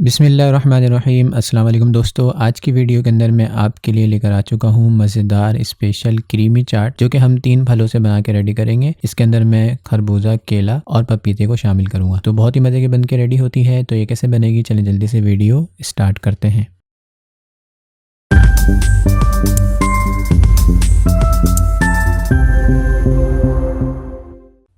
बिस्मिल्लाहिर्रहमानिर्रहीम। अस्सलाम वालेकुम दोस्तों, आज की वीडियो के अंदर मैं आपके लिए लेकर आ चुका हूँ मज़ेदार स्पेशल क्रीमी चाट, जो कि हम 3 फलों से बना के रेडी करेंगे। इसके अंदर मैं खरबूजा, केला और पपीते को शामिल करूँगा। तो बहुत ही मज़े की बन के रेडी होती है। तो ये कैसे बनेगी, चलिए जल्दी से वीडियो स्टार्ट करते हैं।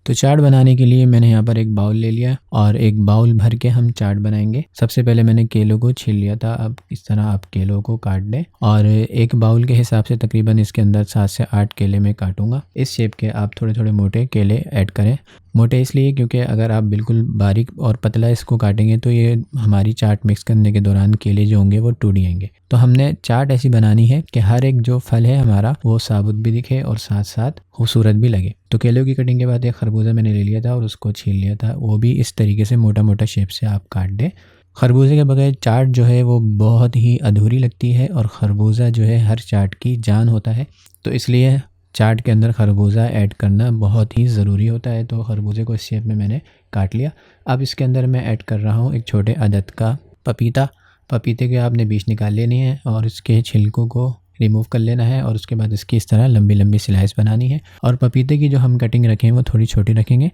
तो चाट बनाने के लिए मैंने यहाँ पर एक बाउल ले लिया और एक बाउल भर के हम चाट बनाएंगे। सबसे पहले मैंने केलों को छील लिया था। अब इस तरह आप केलों को काट दें और एक बाउल के हिसाब से तकरीबन इसके अंदर 7 से 8 केले मैं काटूंगा। इस शेप के आप थोड़े थोड़े मोटे केले ऐड करें। मोटे इसलिए क्योंकि अगर आप बिल्कुल बारीक और पतला इसको काटेंगे तो ये हमारी चाट मिक्स करने के दौरान केले जो होंगे वो टूट जाएंगे। तो हमने चाट ऐसी बनानी है कि हर एक जो फल है हमारा वो साबुत भी दिखे और साथ साथ खूबसूरत भी लगे। तो केलों की कटिंग के बाद एक खरबूजा मैंने ले लिया था और उसको छील लिया था। वो भी इस तरीके से मोटा मोटा शेप से आप काट दें। खरबूजे के बगैर चाट जो है वो बहुत ही अधूरी लगती है और ख़रबूज़ा जो है हर चाट की जान होता है। तो इसलिए चाट के अंदर खरबूजा ऐड करना बहुत ही ज़रूरी होता है। तो खरबूजे को इस शेप में मैंने काट लिया। अब इसके अंदर मैं ऐड कर रहा हूँ एक छोटे अदद का पपीता। पपीते के आपने बीज निकाल लेनी है और इसके छिलकों को रिमूव कर लेना है और उसके बाद इसकी इस तरह लंबी लंबी स्लाइस बनानी है। और पपीते की जो हम कटिंग रखें वो थोड़ी छोटी रखेंगे।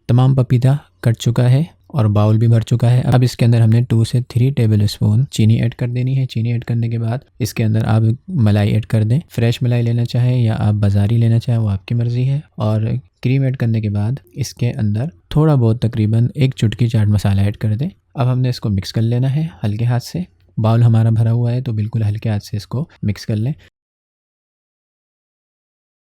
तमाम पपीता कट चुका है और बाउल भी भर चुका है। अब इसके अंदर हमने 2 से 3 टेबल स्पून चीनी ऐड कर देनी है। चीनी ऐड करने के बाद इसके अंदर आप मलाई ऐड कर दें। फ्रेश मलाई लेना चाहें या आप बाज़ारी लेना चाहें वो आपकी मर्ज़ी है। और क्रीम ऐड करने के बाद इसके अंदर थोड़ा बहुत तकरीबन 1 चुटकी चाट मसाला ऐड कर दें। अब हमने इसको मिक्स कर लेना है हल्के हाथ से। बाउल हमारा भरा हुआ है तो बिल्कुल हल्के हाथ से इसको मिक्स कर लें।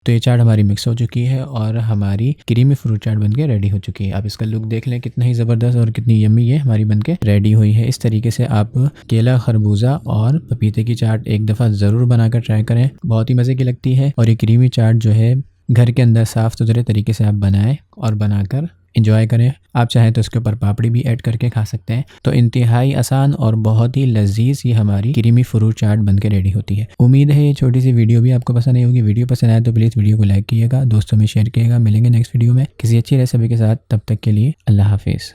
तो ये चाट हमारी मिक्स हो चुकी है और हमारी क्रीमी फ्रूट चाट बनके रेडी हो चुकी है। आप इसका लुक देख लें कितना ही ज़बरदस्त और कितनी यम्मी ये हमारी बनके रेडी हुई है। इस तरीके से आप केला, खरबूजा और पपीते की चाट एक दफ़ा ज़रूर बनाकर ट्राई करें। बहुत ही मज़े की लगती है और ये क्रीमी चाट जो है घर के अंदर साफ़ सुथरे तरीके से आप बनाएं और बनाकर इंजॉय करें। आप चाहें तो इसके ऊपर पापड़ी भी ऐड करके खा सकते हैं। तो इंतहाई आसान और बहुत ही लजीज ये हमारी क्रीमी फ्रूट चाट बनके रेडी होती है। उम्मीद है ये छोटी सी वीडियो भी आपको पसंद आई होगी। वीडियो पसंद आए तो प्लीज़ वीडियो को लाइक कीजिएगा, दोस्तों में शेयर कीजिएगा। मिलेंगे नेक्स्ट वीडियो में किसी अच्छी रेसिपी के साथ। तब तक के लिए अल्लाह हाफिज़।